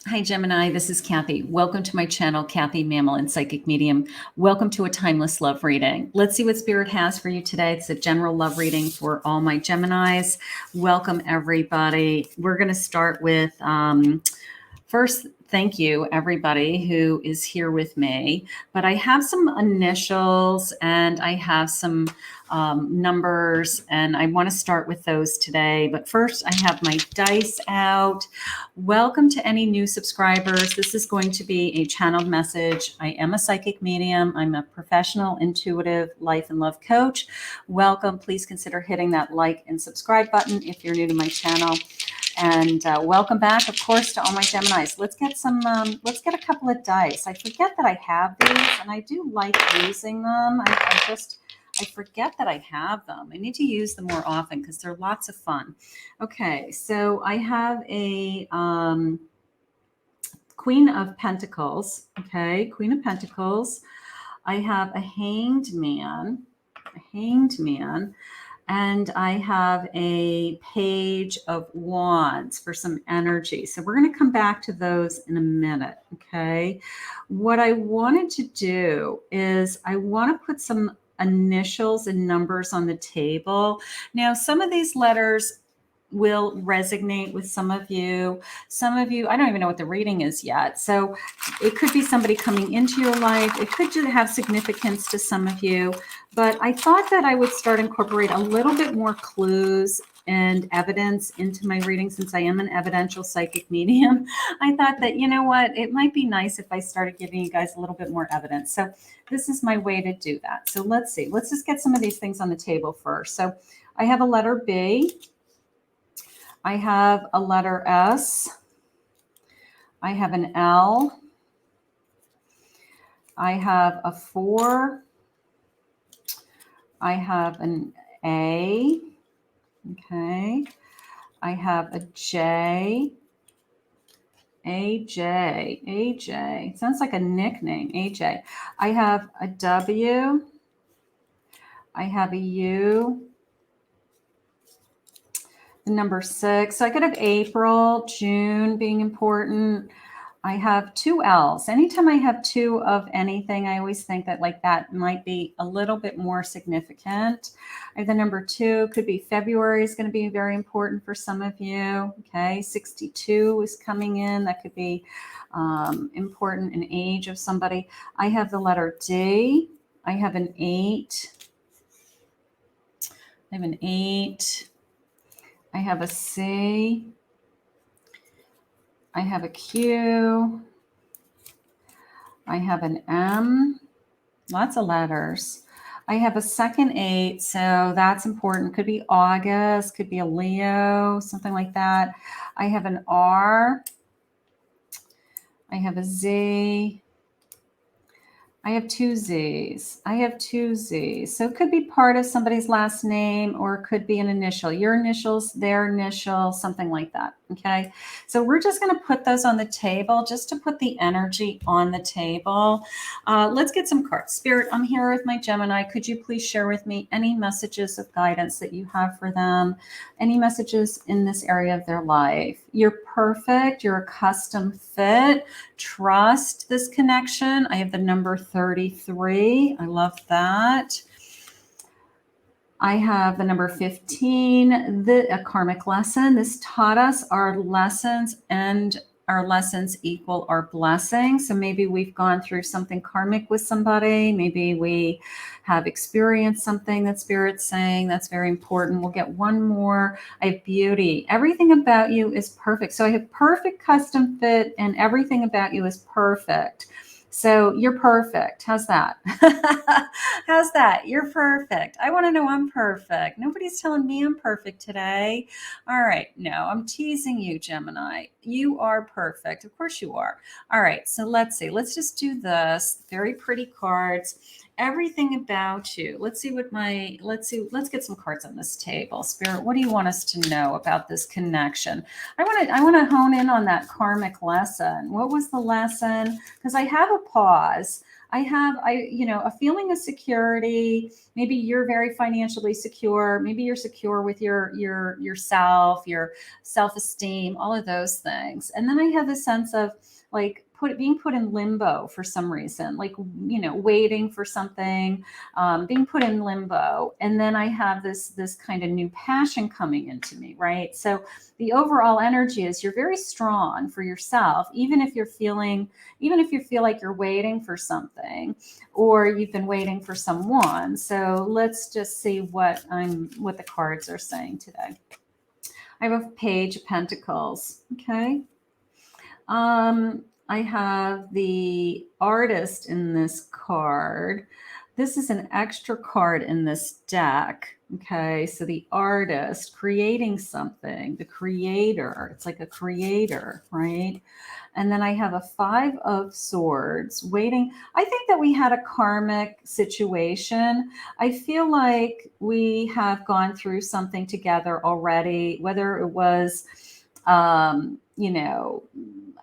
Hi, Gemini. This is Kathy. Welcome to my channel, Kathy Mamolen, Psychic Medium. Welcome to a timeless love reading. Let's see what Spirit has for you today. It's a general love reading for all my Geminis. Welcome, everybody. We're going to start with first, thank you, everybody who is here with me. But I have some initials and I have some numbers, and I want to start with those today. But first, I have my dice out. Welcome to any new subscribers. This is going to be a channeled message. I am a psychic medium. I'm a professional, intuitive life and love coach. Welcome. Please consider hitting that like and subscribe button if you're new to my channel. And welcome back, of course, to all my Geminis. Let's get some. Let's get a couple of dice. I forget that I have these, and I do like using them. I forget that I have them. I need to use them more often because they're lots of fun. Okay, so I have a Queen of Pentacles. Okay, Queen of Pentacles. I have a Hanged Man. And I have a Page of Wands for some energy. So we're going to come back to those in a minute, okay? What I wanted to do is I want to put some initials and numbers on the table. Now, some of these letters will resonate with some of you. Some of you, I don't even know what the reading is yet. So it could be somebody coming into your life. It could just have significance to some of you. But I thought that I would start incorporate a little bit more clues and evidence into my reading. Since I am an evidential psychic medium, I thought that, you know what, it might be nice if I started giving you guys a little bit more evidence. So this is my way to do that. So let's see. Let's just get some of these things on the table first. So I have a letter B. I have a letter S. I have an L. I have a 4. I have an A. Okay. I have a J. AJ. Sounds like a nickname, AJ. I have a W. I have a U. The number 6. So I could have April, June being important. I have 2 L's. Anytime I have 2 of anything, I always think that like that might be a little bit more significant. I have the number 2. Could be February is going to be very important for some of you. Okay, 62 is coming in. That could be important in age of somebody. I have the letter D. I have an 8. I have an 8. I have a C. I have a Q. I have an M. Lots of letters. I have a second 8, so that's important. Could be August, could be a Leo, something like that. I have an R. I have a Z. I have 2 Z's. So it could be part of somebody's last name, or it could be an initial. Your initials, their initial, something like that. Okay. So we're just going to put those on the table just to put the energy on the table. Let's get some cards. Spirit, I'm here with my Gemini. Could you please share with me any messages of guidance that you have for them? Any messages in this area of their life? You're perfect. You're a custom fit. Trust this connection. I have the number 33. I love that. I have the number 15, a karmic lesson. This taught us our lessons, and our lessons equal our blessings. So maybe we've gone through something karmic with somebody. Maybe we have experienced something that Spirit's saying. That's very important. We'll get one more. I have beauty. Everything about you is perfect. So I have perfect custom fit, and everything about you is perfect. So you're perfect. How's that? How's that? You're perfect. I want to know I'm perfect. Nobody's telling me I'm perfect today. All right. No, I'm teasing you, Gemini. You are perfect. Of course you are. All right. So let's see. Let's just do this. Very pretty cards. Everything about you. Let's get some cards on this table. Spirit, what do you want us to know about this connection? I want to hone in on that karmic lesson. What was the lesson? Because I have a pause. a feeling of security. Maybe you're very financially secure. Maybe you're secure with yourself, your self-esteem, all of those things. And then I have a sense of like being put in limbo for some reason, like, waiting for something, being put in limbo. And then I have this kind of new passion coming into me, right? So the overall energy is you're very strong for yourself, even if you feel like you're waiting for something or you've been waiting for someone. So let's just see what the cards are saying today. I have a Page of Pentacles. Okay. I have the Artist in this card. This is an extra card in this deck. Okay, so the Artist, creating something, the creator. It's like a creator, right? And then I have a Five of Swords, waiting. I think that we had a karmic situation. I feel like we have gone through something together already, whether it was,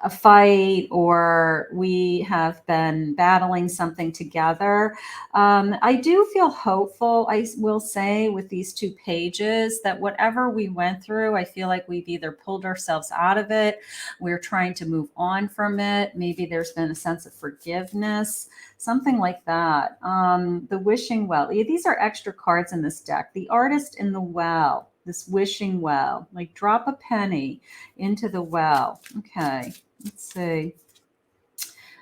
a fight or we have been battling something together. I do feel hopeful, I will say, with these two pages, that whatever we went through, I feel like we've either pulled ourselves out of it, we're trying to move on from it. Maybe there's been a sense of forgiveness, something like that. The Wishing Well. These are extra cards in this deck. The Artist in the Well, this wishing well, like drop a penny into the well. Okay, let's see.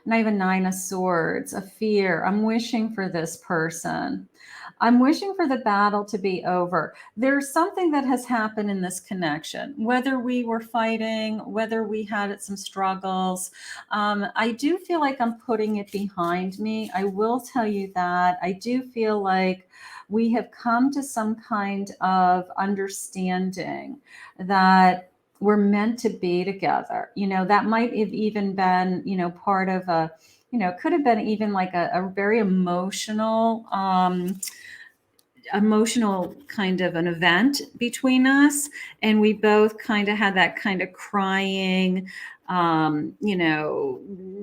And I have a Nine of Swords, a fear. I'm wishing for this person. I'm wishing for the battle to be over. There's something that has happened in this connection, whether we were fighting, whether we had some struggles. I do feel like I'm putting it behind me. I will tell you that. I do feel like we have come to some kind of understanding that we're meant to be together. That might have even been, part of a, could have been even like a very emotional kind of an event between us. And we both kind of had that kind of crying,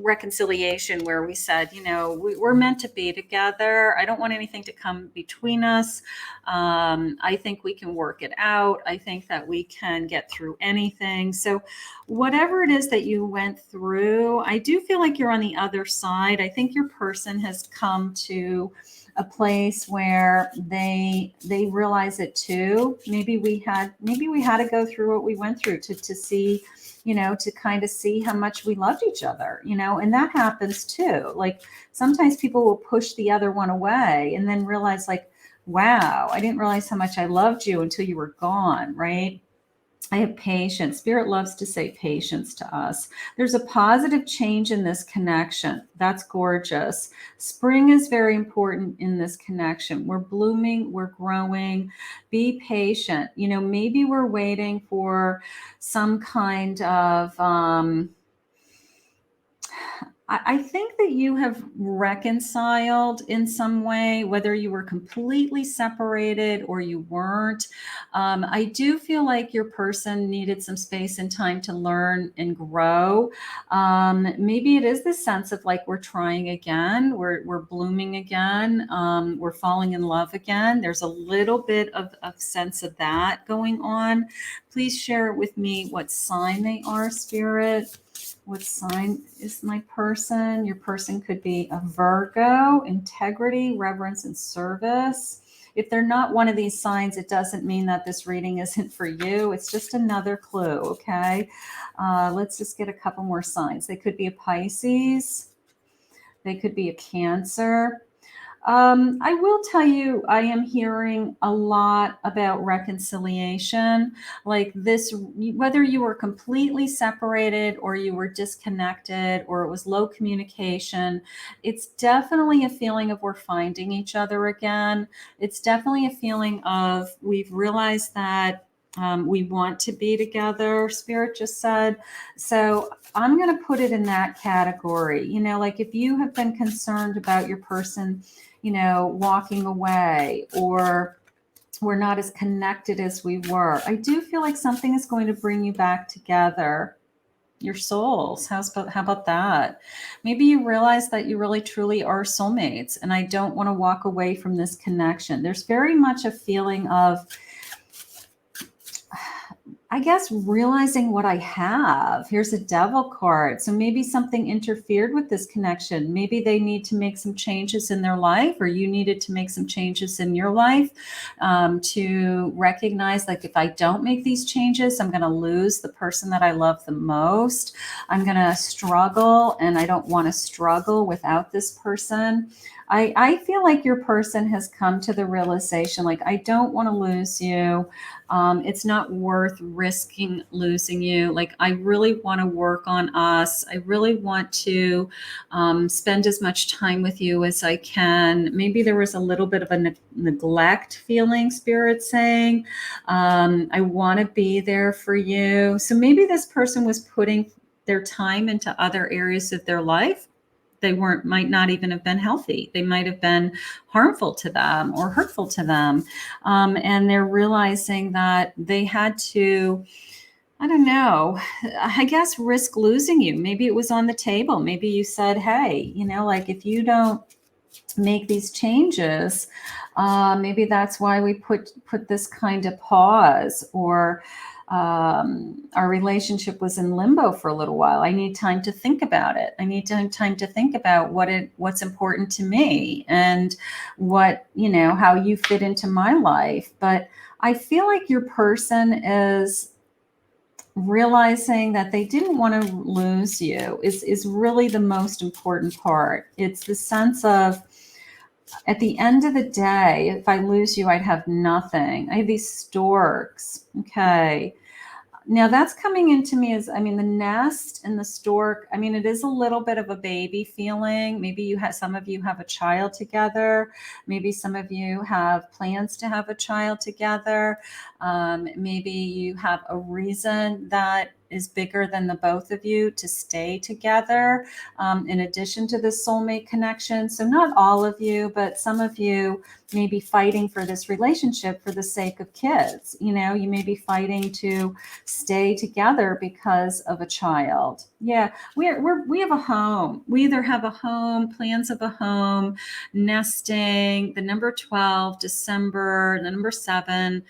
reconciliation where we said, we're meant to be together. I don't want anything to come between us. I think we can work it out. I think that we can get through anything. So whatever it is that you went through, I do feel like you're on the other side. I think your person has come to a place where they realize it too. Maybe we had to go through what we went through to see, to kind of see how much we loved each other, and that happens too. Like sometimes people will push the other one away and then realize like, wow, I didn't realize how much I loved you until you were gone, right? I have patience. Spirit loves to say patience to us. There's a positive change in this connection. That's gorgeous. Spring is very important in this connection. We're blooming, we're growing. Be patient. Maybe we're waiting for some kind of, I think that you have reconciled in some way, whether you were completely separated or you weren't. I do feel like your person needed some space and time to learn and grow. Maybe it is this sense of like, we're trying again, we're blooming again, we're falling in love again. There's a little bit of sense of that going on. Please share with me what sign they are, Spirit. What sign is my person? Your person could be a Virgo, integrity, reverence, and service. If they're not one of these signs, it doesn't mean that this reading isn't for you. It's just another clue, okay? Let's just get a couple more signs. They could be a Pisces. They could be a Cancer. I will tell you, I am hearing a lot about reconciliation, like this, whether you were completely separated or you were disconnected or it was low communication. It's definitely a feeling of we're finding each other again. It's definitely a feeling of we've realized that we want to be together, Spirit just said. So I'm going to put it in that category. Like if you have been concerned about your person, walking away, or we're not as connected as we were, I do feel like something is going to bring you back together. your souls. How about that? Maybe you realize that you really truly are soulmates, and I don't want to walk away from this connection. There's very much a feeling of, I guess, realizing what I have. Here's a devil card. So maybe something interfered with this connection. Maybe they need to make some changes in their life, or you needed to make some changes in your life, to recognize, like, if I don't make these changes, I'm going to lose the person that I love the most. I'm going to struggle, and I don't want to struggle without this person. I feel like your person has come to the realization, like, I don't want to lose you. It's not worth risking losing you. Like, I really want to work on us. I really want to spend as much time with you as I can. Maybe there was a little bit of a neglect feeling, Spirit saying, I want to be there for you. So maybe this person was putting their time into other areas of their life. They might not even have been healthy. They might have been harmful to them or hurtful to them. And they're realizing that they had to, I don't know, I guess, risk losing you. Maybe it was on the table. Maybe you said, hey, like, if you don't make these changes, maybe that's why we put this kind of pause, or our relationship was in limbo for a little while. I need time to think about it. I need time to think about what's important to me, and what, how you fit into my life. But I feel like your person is realizing that they didn't want to lose you is really the most important part. It's the sense of, at the end of the day, if I lose you, I'd have nothing. I have these storks. Okay. Now that's coming into me as, the nest and the stork. It is a little bit of a baby feeling. Maybe some of you have a child together. Maybe some of you have plans to have a child together. Maybe you have a reason that is bigger than the both of you to stay together, in addition to the soulmate connection. So not all of you, but some of you may be fighting for this relationship for the sake of kids. You may be fighting to stay together because of a child. Yeah, we have a home. We either have a home, plans of a home, nesting, the number 12, December, the number 7.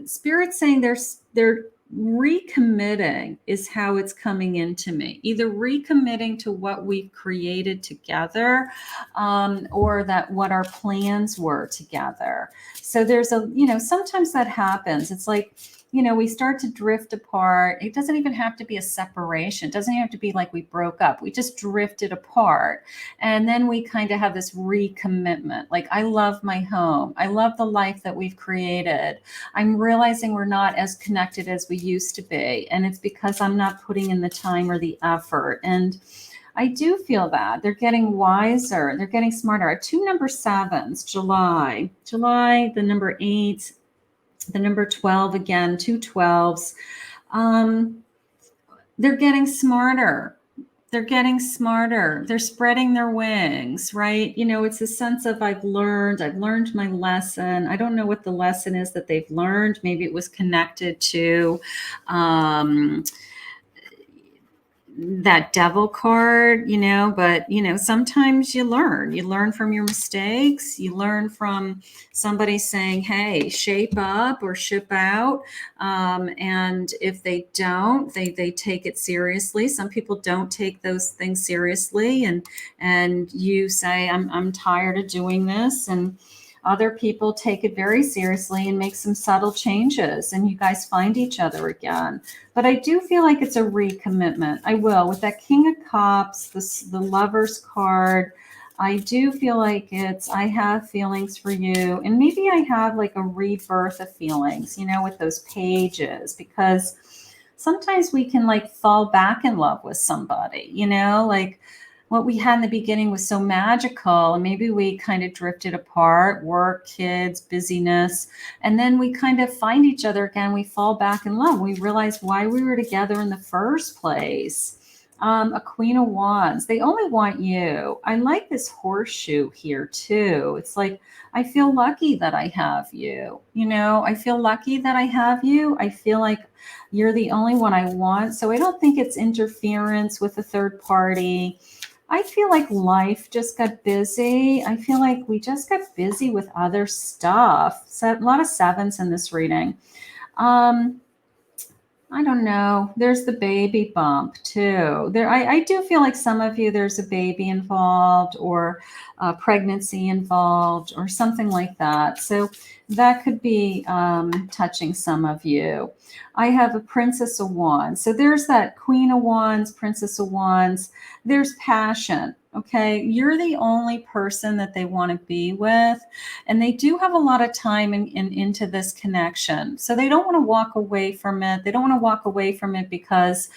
Spirit saying they're recommitting is how it's coming into me. Either recommitting to what we've created together, or that what our plans were together. So there's sometimes that happens. It's like, we start to drift apart. It doesn't even have to be a separation. It doesn't have to be like we broke up. We just drifted apart. And then we kind of have this recommitment. Like, I love my home. I love the life that we've created. I'm realizing we're not as connected as we used to be. And it's because I'm not putting in the time or the effort. And I do feel that they're getting wiser. They're getting smarter. I have 2 number 7s, July, the number 8, the number 12, again, 2 12s. They're getting smarter. They're spreading their wings, right? It's a sense of, I've learned my lesson. I don't know what the lesson is that they've learned. Maybe it was connected to, that devil card, but sometimes you learn from your mistakes. You learn from somebody saying, hey, shape up or ship out. And if they don't, they take it seriously. Some people don't take those things seriously. And you say, I'm tired of doing this. And other people take it very seriously and make some subtle changes, and you guys find each other again. But I do feel like it's a recommitment. I will. With that King of Cups, the Lover's card, I do feel like I have feelings for you. And maybe I have like a rebirth of feelings, with those pages, because sometimes we can like fall back in love with somebody, like, what we had in the beginning was so magical, and maybe we kind of drifted apart, work, kids, busyness, and then we kind of find each other again. We fall back in love. We realize why we were together in the first place. A Queen of Wands. They only want you. I like this horseshoe here too. It's like, I feel lucky that I have you. You know, I feel lucky that I have you. I feel like you're the only one I want. So I don't think it's interference with a third party. I feel like life just got busy. I feel like we just got busy with other stuff. So a lot of sevens in this reading. I don't know. There's the baby bump too. I do feel like some of you, there's a baby involved or a pregnancy involved or something like that. So that could be touching some of you. I have a Princess of Wands. So there's that Queen of Wands, Princess of Wands. There's passion. Okay. You're the only person that they want to be with. And they do have a lot of time into this connection. So they don't want to walk away from it. They don't want to walk away from it because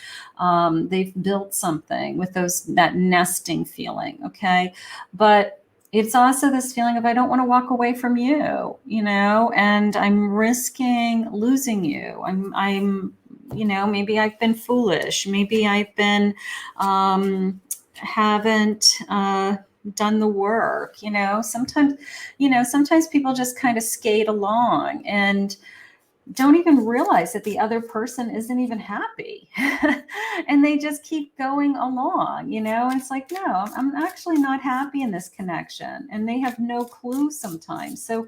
they've built something with that nesting feeling. Okay. But it's also this feeling of, I don't want to walk away from you, you know, and I'm risking losing you. I'm, you know, maybe I've been foolish. Maybe I've been, haven't done the work. Sometimes people just kind of skate along and don't even realize that the other person isn't even happy. And they just keep going along, it's like, no, I'm actually not happy in this connection. And they have no clue sometimes. So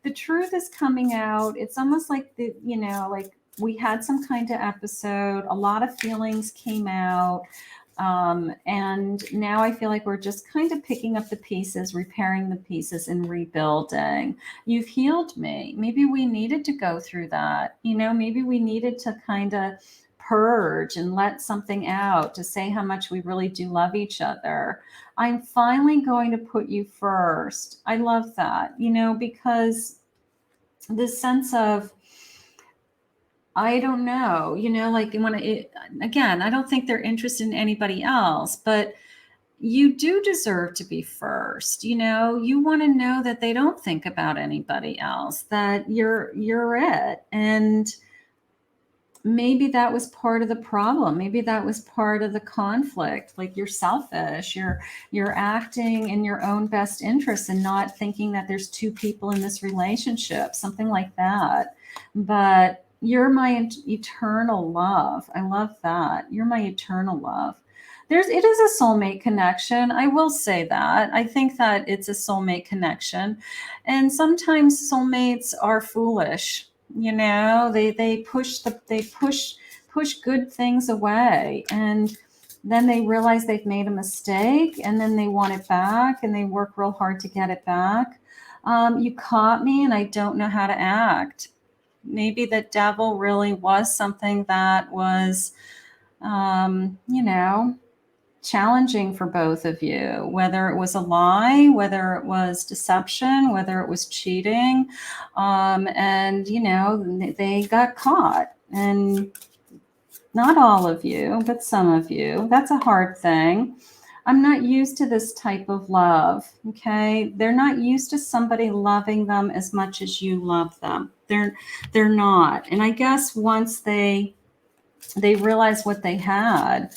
the truth is coming out. It's almost like like we had some kind of episode, a lot of feelings came out. And now I feel like we're just kind of picking up the pieces, repairing the pieces, and rebuilding. You've healed me. Maybe we needed to go through that. Maybe we needed to kind of purge and let something out to say how much we really do love each other. I'm finally going to put you first. I love that, because this sense of, I don't know, like again, I don't think they're interested in anybody else, but you do deserve to be first. You want to know that they don't think about anybody else, that you're it. And maybe that was part of the problem. Maybe that was part of the conflict. Like, you're selfish, you're acting in your own best interest and not thinking that there's two people in this relationship, something like that. But you're my eternal love. I love that. You're my eternal love. It is a soulmate connection. I will say that. I think that it's a soulmate connection. And sometimes soulmates are foolish. They push good things away, and then they realize they've made a mistake, and then they want it back, and they work real hard to get it back. You caught me and I don't know how to act. Maybe the devil really was something that was, challenging for both of you, whether it was a lie, whether it was deception, whether it was cheating. And, they got caught. And not all of you, but some of you. That's a hard thing. I'm not used to this type of love. Okay. They're not used to somebody loving them as much as you love them. They're not. And I guess once they realized what they had,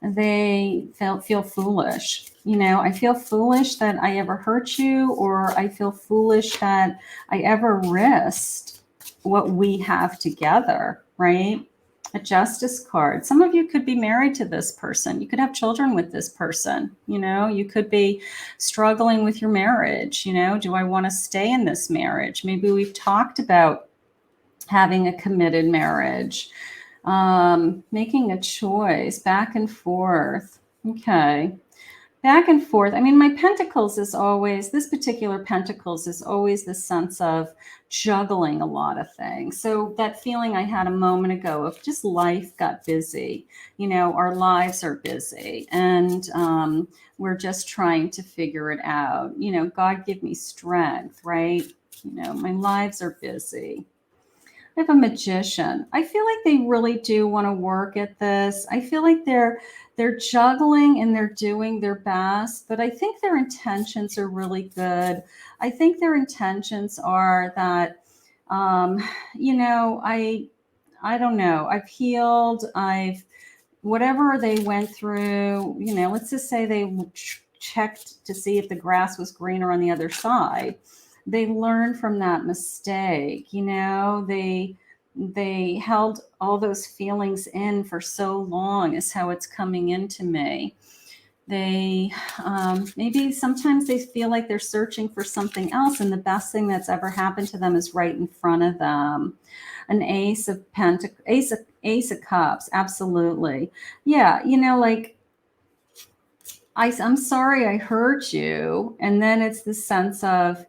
they feel foolish. I feel foolish that I ever hurt you, or I feel foolish that I ever risked what we have together, right? A justice card. Some of you could be married to this person. You could have children with this person. You could be struggling with your marriage. Do I want to stay in this marriage? Maybe we've talked about having a committed marriage. Making a choice, back and forth. Okay. Back and forth. I mean, my pentacles is always, this particular pentacles is always the sense of juggling a lot of things. So that feeling I had a moment ago of just life got busy. Our lives are busy, and we're just trying to figure it out. God give me strength, right? My lives are busy. I have a Magician. I feel like they really do want to work at this. I feel like they're juggling and they're doing their best, but I think their intentions are really good. I think their intentions are that, I don't know. I've healed. I've whatever they went through, you know, let's just say they checked to see if the grass was greener on the other side. They learned from that mistake, you know, they held all those feelings in for so long is how it's coming into me. They maybe sometimes they feel like they're searching for something else, and the best thing that's ever happened to them is right in front of them. An ace of cups, absolutely. Yeah, you know, like I'm sorry I hurt you, and then it's the sense of,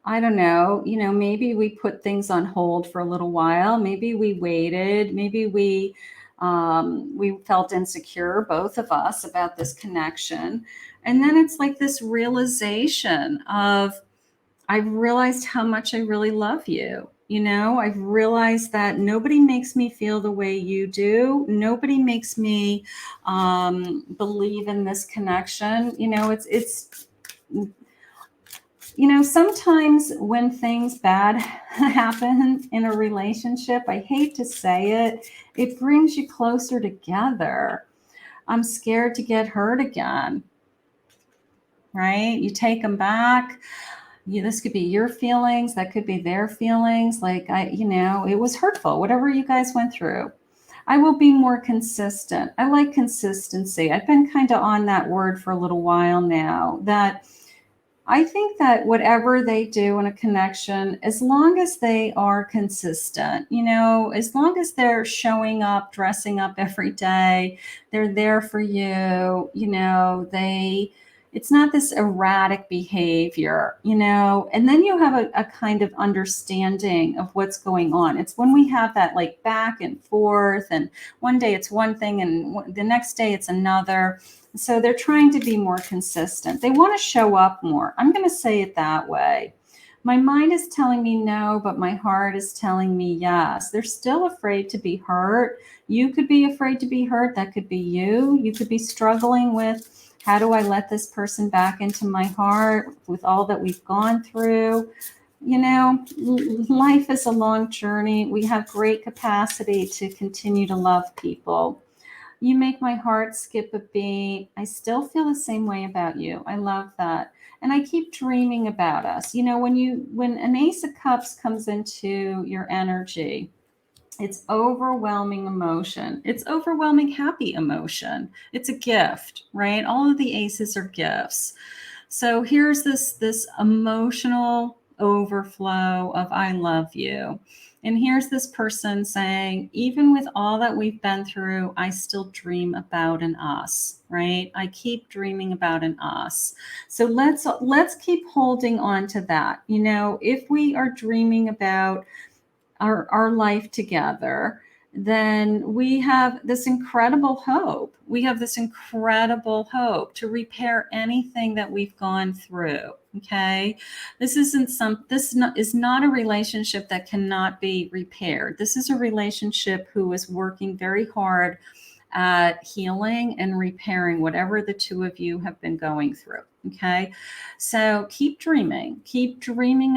I don't know, you know, maybe we put things on hold for a little while. Maybe we waited. Maybe we felt insecure, both of us, about this connection. And then it's like this realization of, I've realized how much I really love you. You know, I've realized that nobody makes me feel the way you do. Nobody makes me believe in this connection. You know, it's you know, sometimes when things bad happen in a relationship, I hate to say it, it brings you closer together. I'm scared to get hurt again, right? You take them back. This could be your feelings. That could be their feelings. Like, you know, it was hurtful, whatever you guys went through. I will be more consistent. I like consistency. I've been kind of on that word for a little while now, that I think that whatever they do in a connection, as long as they are consistent, you know, as long as they're showing up, dressing up every day, they're there for you, you know, it's not this erratic behavior, you know, and then you have a kind of understanding of what's going on. It's when we have that like back and forth, and one day it's one thing and the next day it's another. So they're trying to be more consistent. They want to show up more. I'm going to say it that way. My mind is telling me no, but my heart is telling me yes. They're still afraid to be hurt. You could be afraid to be hurt. That could be you. You could be struggling with, how do I let this person back into my heart with all that we've gone through? You know, life is a long journey. We have great capacity to continue to love people. You make my heart skip a beat. I still feel the same way about you. I love that. And I keep dreaming about us. You know, when an Ace of Cups comes into your energy, it's overwhelming emotion. It's overwhelming happy emotion. It's a gift, right? All of the aces are gifts. So here's this emotional overflow of I love you. And here's this person saying, even with all that we've been through, I still dream about an us, right? I keep dreaming about an us. So let's keep holding on to that. You know, if we are dreaming about our life together, then we have this incredible hope. We have this incredible hope to repair anything that we've gone through. Okay. This is not a relationship that cannot be repaired. This is a relationship who is working very hard at healing and repairing whatever the two of you have been going through. Okay. So keep dreaming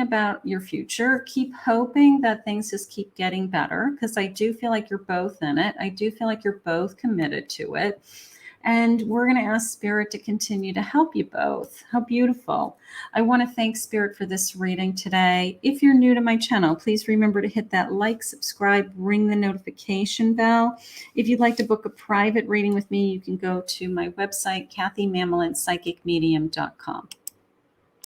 about your future. Keep hoping that things just keep getting better, because I do feel like you're both in it. I do feel like you're both committed to it. And we're going to ask Spirit to continue to help you both. How beautiful. I want to thank Spirit for this reading today. If you're new to my channel, please remember to hit that like, subscribe, ring the notification bell. If you'd like to book a private reading with me, you can go to my website, KathyMamolenPsychicMedium.com.